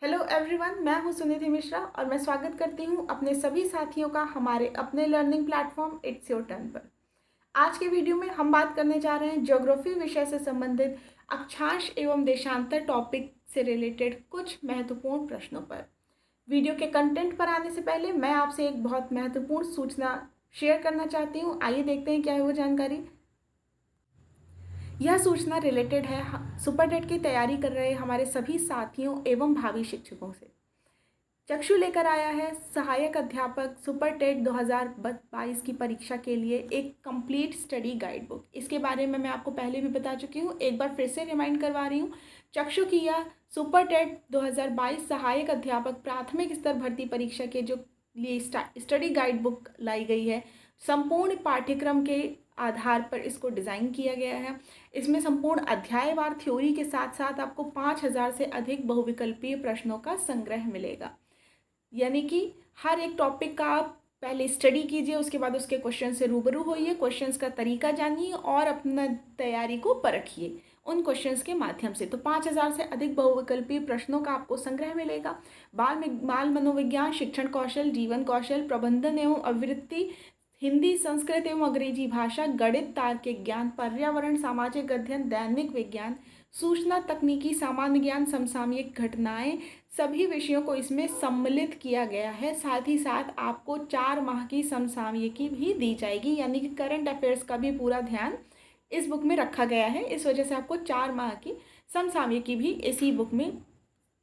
Hello everyone, मैं हूं सुनिधि मिश्रा और मैं स्वागत करती हूं अपने सभी साथियों का हमारे अपने learning platform it's your turn पर। आज के वीडियो में हम बात करने जा रहे हैं ज्योग्राफी विषय से संबंधित अक्षांश एवं देशांतर टॉपिक से रिलेटेड कुछ महत्वपूर्ण प्रश्नों पर। वीडियो के कंटेंट पर आने से पहले मैं आपसे एक बहुत महत्वपूर्ण सूचना शेयर करना चाहती हूँ। आइए देखते हैं क्या है वो जानकारी। यह सूचना रिलेटेड है सुपर टेट की तैयारी कर रहे हमारे सभी साथियों एवं भावी शिक्षकों से। चक्षु लेकर आया है सहायक अध्यापक सुपर टेट 2022 की परीक्षा के लिए एक कंप्लीट स्टडी गाइड बुक। इसके बारे में मैं आपको पहले भी बता चुकी हूँ, एक बार फिर से रिमाइंड करवा रही हूँ। चक्षु की यह सुपर टेट 2022 सहायक अध्यापक प्राथमिक स्तर भर्ती परीक्षा के जो लिए स्टडी गाइड बुक लाई गई है, संपूर्ण पाठ्यक्रम के आधार पर इसको डिज़ाइन किया गया है। इसमें संपूर्ण अध्यायवार थ्योरी के साथ साथ आपको 5000 से अधिक बहुविकल्पीय प्रश्नों का संग्रह मिलेगा। यानी कि हर एक टॉपिक का आप पहले स्टडी कीजिए, उसके बाद उसके क्वेश्चन से रूबरू होइए, क्वेश्चंस का तरीका जानिए और अपना तैयारी को परखिए उन क्वेश्चंस के माध्यम से। तो 5000 से अधिक बहुविकल्पीय प्रश्नों का आपको संग्रह मिलेगा। बाल मनोविज्ञान, शिक्षण कौशल, जीवन कौशल, प्रबंधन एवं अभिवृत्ति, हिंदी, संस्कृत एवं अंग्रेजी भाषा, गणित, तार्किक ज्ञान, पर्यावरण, सामाजिक अध्ययन, दैनिक विज्ञान, सूचना तकनीकी, सामान्य ज्ञान, समसामयिक घटनाएं, सभी विषयों को इसमें सम्मिलित किया गया है। साथ ही साथ आपको 4 माह की समसामयिकी भी दी जाएगी, यानी कि करंट अफेयर्स का भी पूरा ध्यान इस बुक में रखा गया है। इस वजह से आपको 4 माह की समसामयिकी भी इसी बुक में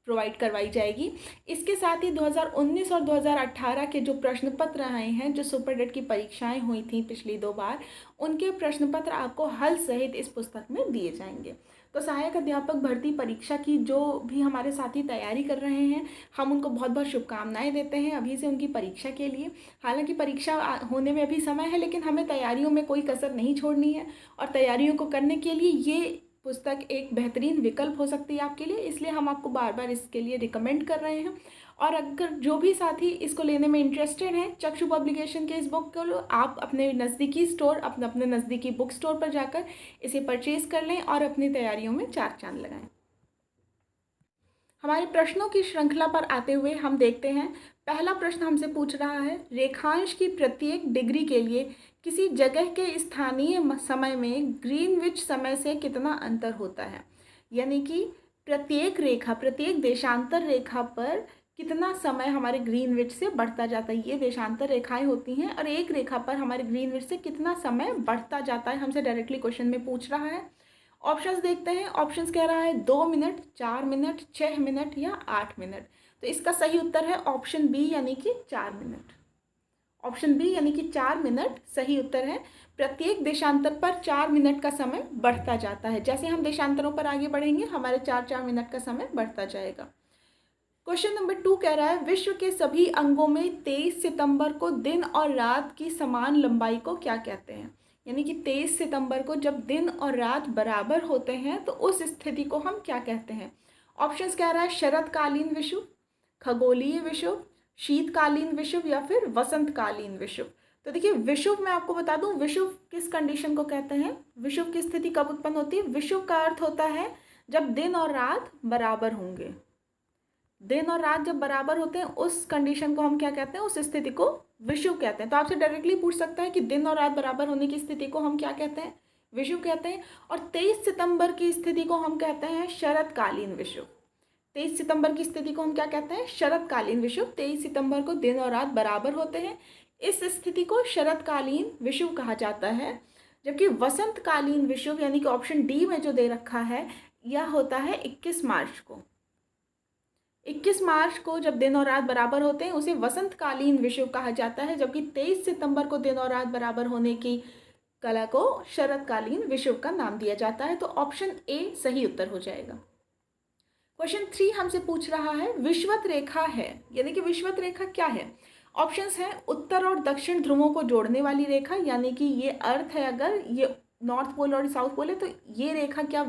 प्रोवाइड करवाई जाएगी। इसके साथ ही 2019 और 2018 के जो प्रश्न पत्र आए हैं, जो सुपर टेट की परीक्षाएं हुई थी पिछली 2 बार, उनके प्रश्न पत्र आपको हल सहित इस पुस्तक में दिए जाएंगे। तो सहायक अध्यापक भर्ती परीक्षा की जो भी हमारे साथी तैयारी कर रहे हैं, हम उनको बहुत बहुत शुभकामनाएं देते हैं अभी से उनकी परीक्षा के लिए। हालांकि परीक्षा होने में अभी समय है, लेकिन हमें तैयारियों में कोई कसर नहीं छोड़नी है और तैयारियों को करने के लिए ये पुस्तक एक बेहतरीन विकल्प हो सकती है आपके लिए। इसलिए हम आपको बार बार इसके लिए रिकमेंड कर रहे हैं। और अगर जो भी साथी इसको लेने में इंटरेस्टेड हैं, चक्षु पब्लिकेशन के इस बुक को आप अपने नज़दीकी स्टोर, अपने नज़दीकी बुक स्टोर पर जाकर इसे परचेज़ कर लें और अपनी तैयारियों में 4 चांद लगाएं। हमारे प्रश्नों की श्रृंखला पर आते हुए हम देखते हैं, पहला प्रश्न हमसे पूछ रहा है, रेखांश की प्रत्येक डिग्री के लिए किसी जगह के स्थानीय समय में ग्रीनविच समय से कितना अंतर होता है। यानी कि प्रत्येक रेखा, प्रत्येक देशांतर रेखा पर कितना समय हमारे ग्रीनविच से बढ़ता जाता है। ये देशांतर रेखाएं होती हैं और एक रेखा पर हमारे ग्रीनविच से कितना समय बढ़ता जाता है, हमसे डायरेक्टली क्वेश्चन में पूछ रहा है। ऑप्शंस देखते हैं। ऑप्शंस कह रहा है 2 मिनट, 4 मिनट, 6 मिनट या 8 मिनट। तो इसका सही उत्तर है ऑप्शन बी, यानी कि 4 मिनट। ऑप्शन बी यानी कि 4 मिनट सही उत्तर है। प्रत्येक देशांतर पर 4 मिनट का समय बढ़ता जाता है। जैसे हम देशांतरों पर आगे बढ़ेंगे, हमारे 4-4 मिनट का समय बढ़ता जाएगा। क्वेश्चन नंबर 2 कह रहा है, विश्व के सभी अंगों में 23 सितंबर को दिन और रात की समान लंबाई को क्या कहते हैं। यानी कि 23 सितंबर को जब दिन और रात बराबर होते हैं तो उस स्थिति को हम क्या कहते हैं। ऑप्शंस कह रहा है शरतकालीन विषुव, खगोलीय विषुव, शीतकालीन विषुव या फिर वसंतकालीन विषुव। तो देखिए, विषुव मैं आपको बता दूं, विषुव किस कंडीशन को कहते हैं, विषुव की स्थिति कब उत्पन्न होती है। विषुव का अर्थ होता है जब दिन और रात बराबर होंगे। दिन और रात जब बराबर होते हैं उस कंडीशन को हम क्या कहते हैं, उस स्थिति को विषुव कहते हैं। तो आपसे डायरेक्टली पूछ सकता है कि दिन और रात बराबर होने की स्थिति को हम क्या कहते हैं, विषुव कहते हैं। और 23 सितंबर की स्थिति को हम कहते हैं शरतकालीन विषुव। 23 सितंबर की स्थिति को हम क्या कहते हैं, शरतकालीन विषुव। 23 सितंबर को दिन और रात बराबर होते हैं, इस स्थिति को शरतकालीन विषुव कहा जाता है। जबकि वसंतकालीन विषुव यानी कि ऑप्शन डी में जो दे रखा है, यह होता है 21 मार्च को। 21 मार्च को जब दिन और रात बराबर होते हैं उसे वसंतकालीन विषुव कहा जाता है। जबकि 23 सितंबर को दिन और रात बराबर होने की कला को शरतकालीन विषुव का नाम दिया जाता है। तो ऑप्शन ए सही उत्तर हो जाएगा। क्वेश्चन 3 हमसे पूछ रहा है, विषुवत रेखा है, यानी कि विषुवत रेखा क्या है। ऑप्शंस हैं उत्तर और दक्षिण ध्रुवों को जोड़ने वाली रेखा, यानी कि ये अर्थ है, अगर ये नॉर्थ पोल और साउथ पोल है तो ये रेखा क्या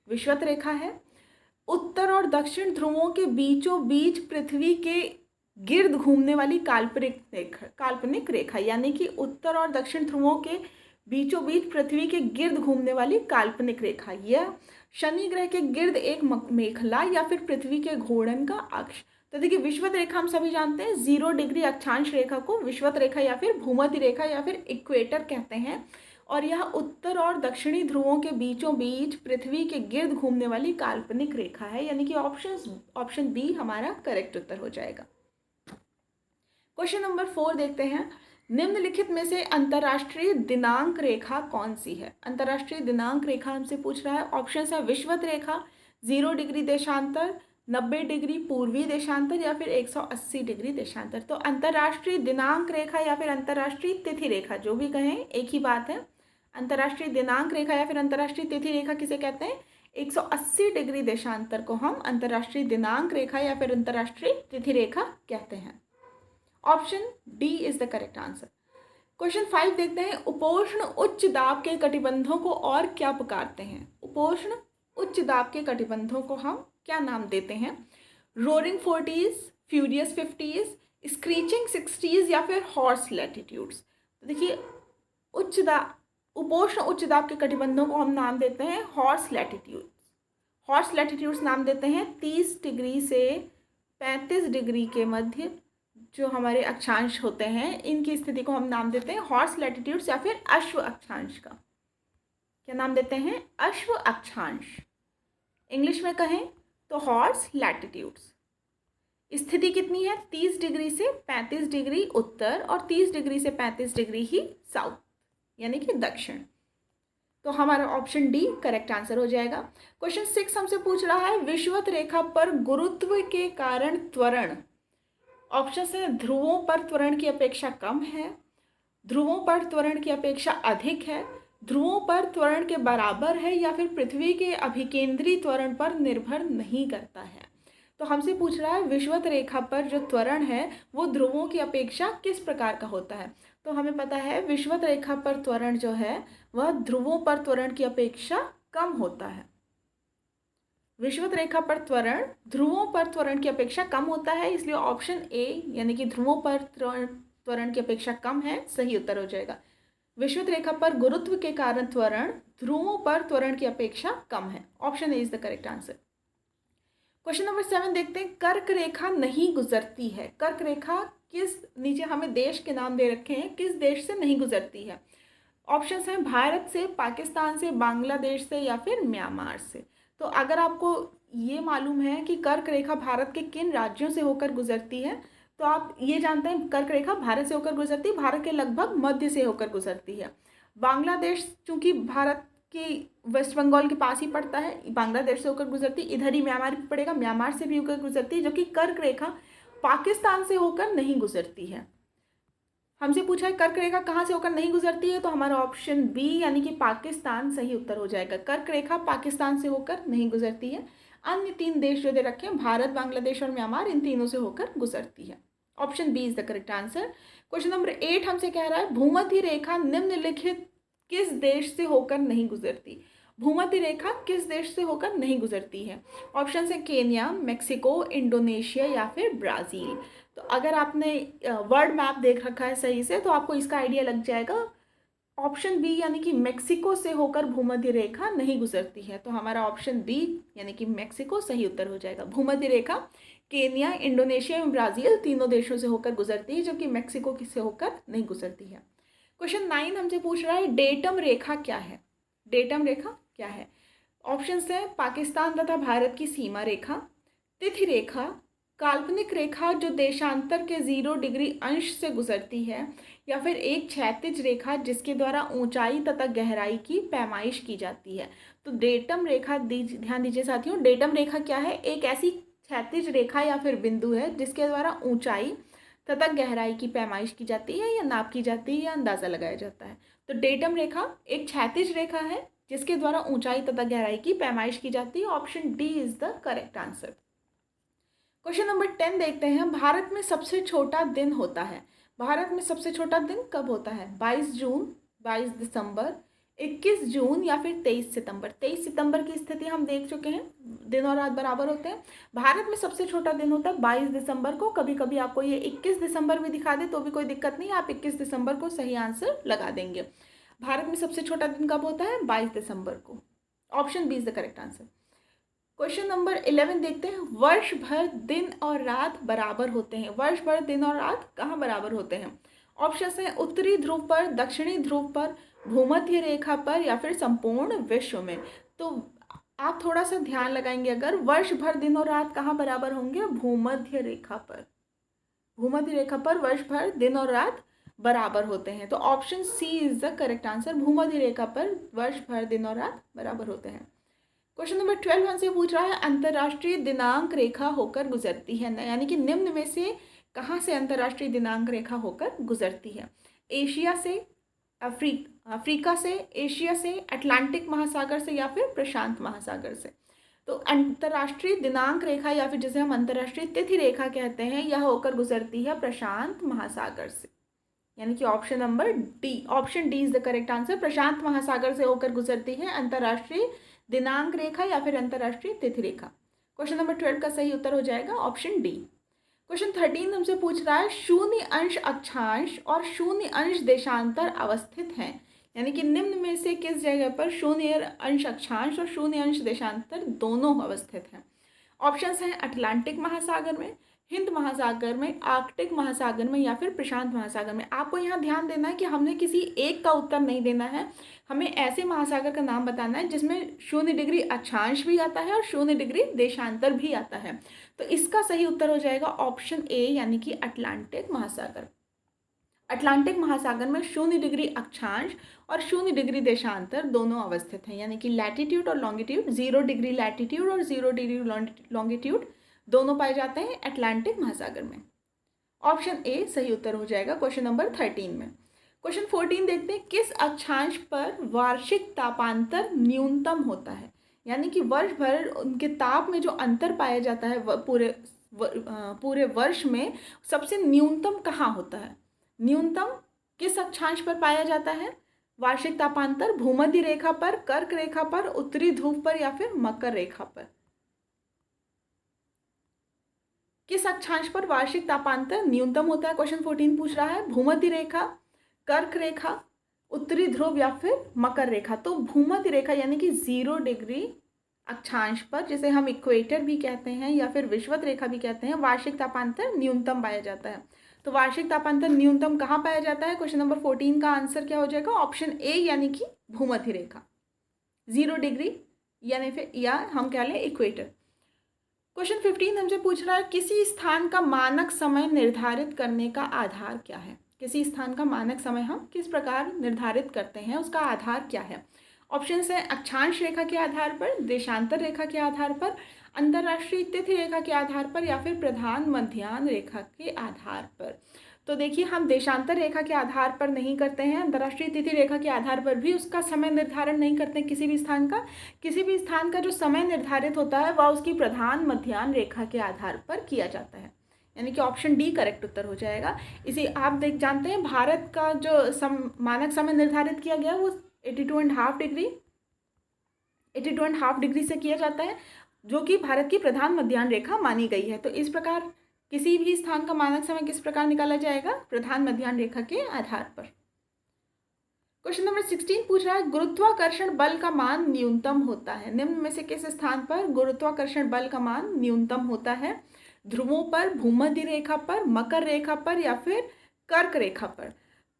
विषुवत रेखा है। उत्तर और दक्षिण ध्रुवों के बीचों बीच पृथ्वी के गिर्द घूमने वाली काल्पनिक रेखा, यानी कि उत्तर और दक्षिण ध्रुवों के बीचों बीच पृथ्वी के गिर्द घूमने वाली काल्पनिक रेखा, यह शनि ग्रह के गिर्द एक मेखला या फिर पृथ्वी के घोड़न का अक्ष। तो देखिए विषुवत रेखा हम सभी जानते हैं 0 डिग्री अक्षांश रेखा को विषुवत रेखा या फिर भूमध्य रेखा या फिर इक्वेटर कहते हैं, और यह उत्तर और दक्षिणी ध्रुवों के बीचों बीच पृथ्वी के गिर्द घूमने वाली काल्पनिक रेखा है, यानी कि ऑप्शन बी हमारा करेक्ट उत्तर हो जाएगा। क्वेश्चन नंबर 4 देखते हैं, निम्नलिखित में से अंतर्राष्ट्रीय दिनांक रेखा कौन सी है। अंतर्राष्ट्रीय दिनांक रेखा हमसे पूछ रहा है। ऑप्शन है विषुवत रेखा, 0 डिग्री देशांतर, 90 डिग्री पूर्वी देशांतर या फिर 180 डिग्री देशांतर। तो अंतर्राष्ट्रीय दिनांक रेखा या फिर अंतर्राष्ट्रीय तिथि रेखा, जो भी कहें एक ही बात है। अंतर्राष्ट्रीय दिनांक रेखा या फिर अंतर्राष्ट्रीय तिथि रेखा किसे कहते हैं? 180 डिग्री देशांतर को हम अंतर्राष्ट्रीय दिनांक रेखा या फिर अंतर्राष्ट्रीय तिथि रेखा कहते हैं। Option D is the correct answer. Question 5 देखते हैं, उपोष्ण उच्च दाब के कटिबंधों को और क्या पुकारते हैं? उपोष्ण उच्च दाब के कटिबंधों को हम क्या नाम देते हैं? Roaring 40s, furious 50s, screeching 60s या फिर हॉर्स लैटिट्यूड्स। तो देखिए उपोष्ण उच्च दाब के कटिबंधों को हम नाम देते हैं हॉर्स लैटिट्यूड्स। हॉर्स लैटिट्यूड्स नाम देते हैं 30 डिग्री से 35 डिग्री के मध्य जो हमारे अक्षांश होते हैं, इनकी स्थिति को हम नाम देते हैं हॉर्स लैटिट्यूड्स या फिर अश्व अक्षांश का। क्या नाम देते हैं? अश्व अक्षांश। इंग्लिश में कहें तो हॉर्स लैटिट्यूड्स। स्थिति कितनी है? 30 डिग्री से 35 डिग्री उत्तर और 30 डिग्री से 35 डिग्री ही साउथ, यानी कि दक्षिण। तो हमारा ऑप्शन डी करेक्ट आंसर हो जाएगा। क्वेश्चन 6 हमसे पूछ रहा है, विषुवत रेखा पर गुरुत्व के कारण त्वरण। ऑप्शन है ध्रुवों पर त्वरण की अपेक्षा कम है, ध्रुवों पर त्वरण की अपेक्षा अधिक है, ध्रुवों पर त्वरण के बराबर है या फिर पृथ्वी के अभिकेंद्री त्वरण पर निर्भर नहीं करता है। तो हमसे पूछ रहा है विषुवत रेखा पर जो त्वरण है वो ध्रुवों की अपेक्षा किस प्रकार का होता है। तो हमें पता है विषुवत रेखा पर त्वरण जो है वह ध्रुवों पर त्वरण की अपेक्षा कम होता है। विषुवत रेखा पर त्वरण ध्रुवों पर त्वरण की अपेक्षा कम होता है, इसलिए ऑप्शन ए यानी कि ध्रुवों पर त्वरण की अपेक्षा कम है सही उत्तर हो जाएगा। विषुवत रेखा पर गुरुत्व के कारण त्वरण ध्रुवों पर त्वरण की अपेक्षा कम है। Option A is the correct answer. Question number 7 देखते हैं, कर्क रेखा नहीं गुजरती है। कर्क रेखा किस, नीचे हमें देश के नाम दे रखे हैं, किस देश से नहीं गुजरती है? ऑप्शंस हैं भारत से, पाकिस्तान से, बांग्लादेश से या फिर म्यांमार से। तो अगर आपको ये मालूम है कि कर्क रेखा भारत के किन राज्यों से होकर गुजरती है, तो आप ये जानते हैं कर्क रेखा भारत से होकर गुजरती है, भारत के लगभग मध्य से होकर गुजरती है। बांग्लादेश चूंकि भारत की वेस्ट बंगाल के पास ही पड़ता है, बांग्लादेश से होकर गुजरती, इधर ही म्यांमार भी पड़ेगा, म्यांमार से भी होकर गुजरती है, जो कि कर्क रेखा पाकिस्तान से होकर नहीं गुजरती है। हमसे पूछा है कर्क रेखा कहाँ से होकर नहीं गुजरती है, तो हमारा ऑप्शन बी यानी कि पाकिस्तान सही उत्तर हो जाएगा। कर्क रेखा पाकिस्तान से होकर नहीं गुजरती है। अन्य 3 देश जो दे रखे हैं भारत, बांग्लादेश और म्यांमार, इन तीनों से होकर गुजरती है। Option B is the correct answer. Question number 8 हमसे कह रहा है, भूमध्य रेखा निम्नलिखित किस देश से होकर नहीं गुजरती? भूमध्य रेखा किस देश से होकर नहीं गुजरती है? ऑप्शन है केन्या, मेक्सिको, इंडोनेशिया या फिर ब्राज़ील। तो अगर आपने वर्ल्ड मैप देख रखा है सही से तो आपको इसका आइडिया लग जाएगा। ऑप्शन बी यानी कि मेक्सिको से होकर भूमध्य रेखा नहीं गुजरती है। तो हमारा ऑप्शन बी यानी कि मेक्सिको सही उत्तर हो जाएगा। भूमध्य रेखा केन्या, इंडोनेशिया एवं ब्राज़ील तीनों देशों से होकर गुजरती है, जबकि मेक्सिको से होकर नहीं गुजरती है। क्वेश्चन 9 हमसे पूछ रहा है, डेटम रेखा क्या है? डेटम रेखा क्या है? ऑप्शंस हैं पाकिस्तान तथा भारत की सीमा रेखा, तिथि रेखा, काल्पनिक रेखा जो देशांतर के 0 डिग्री अंश से गुजरती है, या फिर एक क्षैतिज रेखा जिसके द्वारा ऊंचाई तथा गहराई की पैमाइश की जाती है। तो डेटम रेखा ध्यान दीजिए साथियों, डेटम रेखा क्या है? एक ऐसी क्षैतिज रेखा या फिर बिंदु है जिसके द्वारा ऊंचाई तथा गहराई की पैमाइश की जाती है या नाप की जाती है या अंदाज़ा लगाया जाता है। तो डेटम रेखा एक क्षैतिज रेखा है जिसके द्वारा ऊंचाई तथा गहराई की पैमाइश की जाती है। Option D is the correct answer. Question number 10 देखते हैं, भारत में सबसे छोटा दिन होता है। भारत में सबसे छोटा दिन कब होता है? 22 जून, 22 दिसंबर, 21 जून या फिर 23 सितंबर। 23 सितंबर की स्थिति हम देख चुके हैं, दिन और रात बराबर होते हैं। भारत में सबसे छोटा दिन होता है 22 दिसंबर को। कभी कभी आपको ये 21 दिसंबर भी दिखा दे तो भी कोई दिक्कत नहीं, आप 21 दिसंबर को सही आंसर लगा देंगे। भारत में सबसे छोटा दिन कब होता है? 22 दिसंबर को। Option B is the correct answer. Question number 11 देखते हैं, वर्ष भर दिन और रात बराबर होते हैं। वर्ष भर दिन और रात कहाँ बराबर होते हैं? ऑप्शन है उत्तरी ध्रुव पर, दक्षिणी ध्रुव पर, भूमध्य रेखा पर, या फिर संपूर्ण विश्व में। तो आप थोड़ा सा ध्यान लगाएंगे, अगर वर्ष भर दिन और रात कहाँ बराबर होंगे? भूमध्य रेखा पर। भूमध्य रेखा पर वर्ष भर दिन और रात बराबर होते हैं। तो option C is the correct answer. भूमध्य रेखा पर वर्ष भर दिन और रात बराबर होते हैं। क्वेश्चन नंबर 12 हमसे पूछ रहा है, अंतर्राष्ट्रीय दिनांक रेखा होकर गुजरती है, यानी कि निम्न में से कहाँ से अंतर्राष्ट्रीय दिनांक रेखा होकर गुजरती है? एशिया से, अफ्रीका से, एशिया से, अटलांटिक महासागर से, या फिर प्रशांत महासागर से। तो अंतर्राष्ट्रीय दिनांक रेखा या फिर जिसे हम अंतर्राष्ट्रीय तिथि रेखा कहते हैं, यह होकर गुजरती है प्रशांत महासागर से, यानी कि option number D, option D is the correct answer. प्रशांत महासागर से होकर गुजरती है अंतर्राष्ट्रीय दिनांक रेखा या फिर अंतर्राष्ट्रीय तिथि रेखा। क्वेश्चन नंबर 12 का सही उत्तर हो जाएगा ऑप्शन डी। क्वेश्चन 13 हमसे पूछ रहा है, शून्य अंश अक्षांश और शून्य अंश देशांतर अवस्थित हैं, यानी कि निम्न में से किस जगह पर शून्य अंश अक्षांश और शून्य अंश देशांतर दोनों अवस्थित हैं? ऑप्शंस हैं अटलांटिक महासागर में, हिंद महासागर में, आर्कटिक महासागर में, या फिर प्रशांत महासागर में। आपको यहाँ ध्यान देना है कि हमने किसी एक का उत्तर नहीं देना है, हमें ऐसे महासागर का नाम बताना है जिसमें 0 डिग्री अक्षांश भी आता है और 0 डिग्री देशांतर भी आता है। तो इसका सही उत्तर हो जाएगा ऑप्शन ए, यानी कि अटलांटिक महासागर। अटलांटिक महासागर में 0 डिग्री अक्षांश और 0 डिग्री देशांतर दोनों अवस्थित हैं, यानी कि लैटिट्यूड और लॉन्गिट्यूड, 0 डिग्री लैटिट्यूड और 0 डिग्री लॉन्गिट्यूड दोनों पाए जाते हैं अटलांटिक महासागर में। ऑप्शन ए सही उत्तर हो जाएगा क्वेश्चन नंबर 13 में। क्वेश्चन 14 देखते हैं, किस अक्षांश पर वार्षिक तापांतर न्यूनतम होता है? यानी कि वर्ष भर उनके ताप में जो अंतर पाया जाता है पूरे वर्ष में सबसे न्यूनतम कहाँ होता है? न्यूनतम किस अक्षांश पर पाया जाता है वार्षिक तापांतर? भूमध्य रेखा पर, कर्क रेखा पर, उत्तरी ध्रुव पर, या फिर मकर रेखा पर? किस अक्षांश पर वार्षिक तापांतर न्यूनतम होता है? क्वेश्चन 14 पूछ रहा है, भूमध्य रेखा, कर्क रेखा, उत्तरी ध्रुव, या फिर मकर रेखा। तो भूमध्य रेखा यानी कि 0 डिग्री अक्षांश पर, जिसे हम इक्वेटर भी कहते हैं या फिर विषुवत रेखा भी कहते हैं, वार्षिक तापांतर न्यूनतम पाया जाता है। तो वार्षिक तापांतर न्यूनतम कहाँ पाया जाता है? क्वेश्चन नंबर 14 का आंसर क्या हो जाएगा? ऑप्शन ए, यानी कि भूमध्य रेखा, 0 डिग्री, यानी फिर या हम कह लें इक्वेटर। क्वेश्चन 15 हमसे पूछ रहा है, किसी स्थान का मानक समय निर्धारित करने का आधार क्या है? किसी स्थान का मानक समय हम किस प्रकार निर्धारित करते हैं, उसका आधार क्या है? ऑप्शंस हैं अक्षांश रेखा के आधार पर, देशांतर रेखा के आधार पर, अंतर्राष्ट्रीय तिथि रेखा के आधार पर, या फिर प्रधान मध्याह्न रेखा के आधार पर। तो देखिए, हम देशांतर रेखा के आधार पर नहीं करते हैं, अंतर्राष्ट्रीय तिथि रेखा के आधार पर भी उसका समय निर्धारण नहीं करते हैं किसी भी स्थान का। किसी भी स्थान का जो समय निर्धारित होता है वह उसकी प्रधान मध्याह्न रेखा के आधार पर किया जाता है, यानी कि ऑप्शन डी करेक्ट उत्तर हो जाएगा। इसी आप जानते हैं भारत का जो मानक समय निर्धारित किया गया वो 82.5 डिग्री से किया जाता है, जो कि भारत की प्रधान मध्याह्न रेखा मानी गई है। तो इस प्रकार किसी भी स्थान का मानक समय किस प्रकार निकाला जाएगा? प्रधान मध्याह्न रेखा के आधार पर। क्वेश्चन नंबर 16 पूछ रहा है, गुरुत्वाकर्षण बल का मान न्यूनतम होता है, निम्न में से किस स्थान पर गुरुत्वाकर्षण बल का मान न्यूनतम होता है? ध्रुवों पर, भूमध्य रेखा पर, मकर रेखा पर, या फिर कर्क रेखा पर?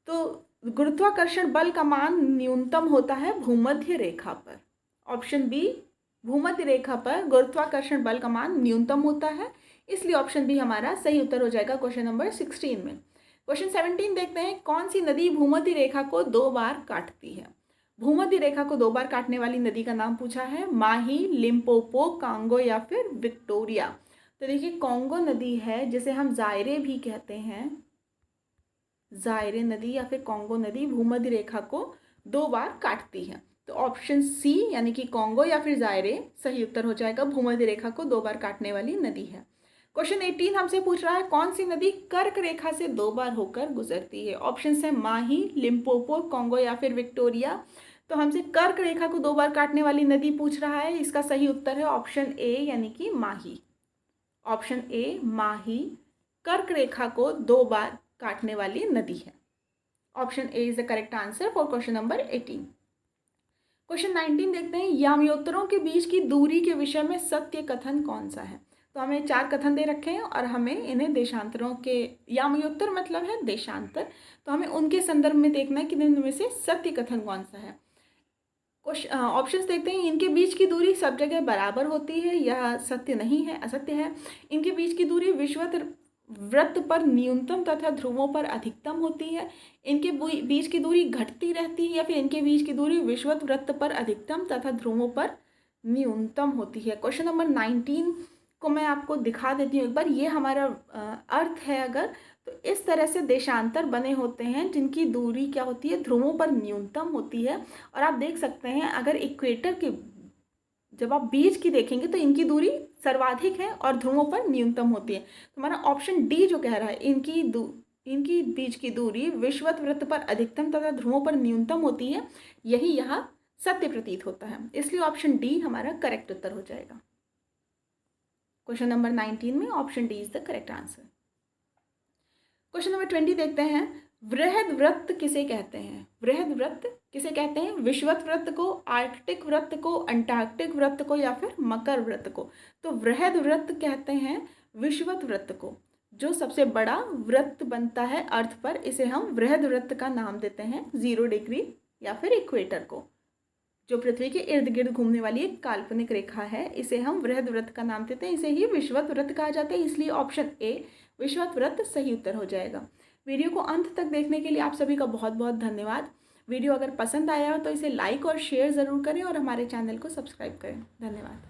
तो गुरुत्वाकर्षण बल का मान न्यूनतम होता है भूमध्य रेखा पर। ऑप्शन बी, भूमध्य रेखा पर गुरुत्वाकर्षण बल का मान न्यूनतम होता है, इसलिए ऑप्शन बी हमारा सही उत्तर हो जाएगा क्वेश्चन नंबर 16 में। क्वेश्चन 17 देखते हैं, कौन सी नदी भूमध्य रेखा को 2 बार काटती है? भूमध्य रेखा को 2 बार काटने वाली नदी का नाम पूछा है, माही, लिम्पोपो, कांगो, या फिर विक्टोरिया। तो देखिए, कांगो नदी है जिसे हम जायरे भी कहते हैं, जायरे नदी या फिर कांगो नदी भूमध्य रेखा को 2 बार काटती है। तो ऑप्शन सी, यानी कि कांगो या फिर जायरे सही उत्तर हो जाएगा, भूमध्य रेखा को 2 बार काटने वाली नदी है। क्वेश्चन 18 हमसे पूछ रहा है, कौन सी नदी कर्क रेखा से 2 बार होकर गुजरती है? ऑप्शन है माही, लिम्पोपो, कांगो, या फिर विक्टोरिया। तो हमसे कर्क रेखा को 2 बार काटने वाली नदी पूछ रहा है, इसका सही उत्तर है ऑप्शन ए, यानी कि माही। ऑप्शन ए, माही कर्क रेखा को 2 बार काटने वाली नदी है। Option A is the correct answer for question number 18। Question 19 देखते हैं, याम्योत्तरों के बीच की दूरी के विषय में सत्य कथन कौन सा है। तो हमें 4 कथन दे रखे हैं और हमें इन्हें देशांतरों के, याम्योत्तर मतलब है देशांतर, तो हमें उनके संदर्भ में देखना है कि इनमें से सत्य कथन कौन सा है। ऑप्शंस देखते हैं, इनके बीच की दूरी सब जगह बराबर होती है, यह सत्य नहीं है, असत्य है। इनके बीच की दूरी विषुवत वृत्त पर न्यूनतम तथा ध्रुवों पर अधिकतम होती है। इनके बीच की दूरी घटती रहती है, या फिर इनके बीच की दूरी विषुवत वृत्त पर अधिकतम तथा ध्रुवों पर न्यूनतम होती है। क्वेश्चन नंबर 19 को मैं आपको दिखा देती हूँ एक बार, ये हमारा अर्थ है अगर, तो इस तरह से देशांतर बने होते हैं जिनकी दूरी क्या होती है, ध्रुवों पर न्यूनतम होती है। और आप देख सकते हैं अगर इक्वेटर के, जब आप बीच की देखेंगे तो इनकी दूरी सर्वाधिक है और ध्रुवों पर न्यूनतम होती है। तो हमारा ऑप्शन डी जो कह रहा है, इनकी बीच की दूरी विषुवत वृत्त पर अधिकतम तथा ध्रुवों पर न्यूनतम होती है, यही यहाँ सत्य प्रतीत होता है, इसलिए ऑप्शन डी हमारा करेक्ट उत्तर हो जाएगा। क्वेश्चन नंबर 19 में option D is the correct answer. Question number 20 देखते हैं, वृहद वृत्त किसे कहते हैं। वृहद वृत्त किसे कहते हैं, विषुवत वृत्त को, आर्कटिक वृत्त को, अंटार्कटिक वृत्त को, या फिर मकर वृत्त को। तो वृहद वृत्त कहते हैं विषुवत वृत्त को, जो सबसे बड़ा वृत्त बनता है अर्थ पर, इसे हम वृहद वृत्त का नाम देते हैं। 0 डिग्री या फिर इक्वेटर को, जो पृथ्वी के इर्द गिर्द घूमने वाली एक काल्पनिक रेखा है, इसे हम वृहद वृत्त का नाम देते हैं, इसे ही विषुवत वृत्त कहा जाता है, इसलिए ऑप्शन ए विषुवत वृत्त सही उत्तर हो जाएगा। वीडियो को अंत तक देखने के लिए आप सभी का बहुत बहुत धन्यवाद। वीडियो अगर पसंद आया हो तो इसे लाइक और शेयर ज़रूर करें और हमारे चैनल को सब्सक्राइब करें। धन्यवाद।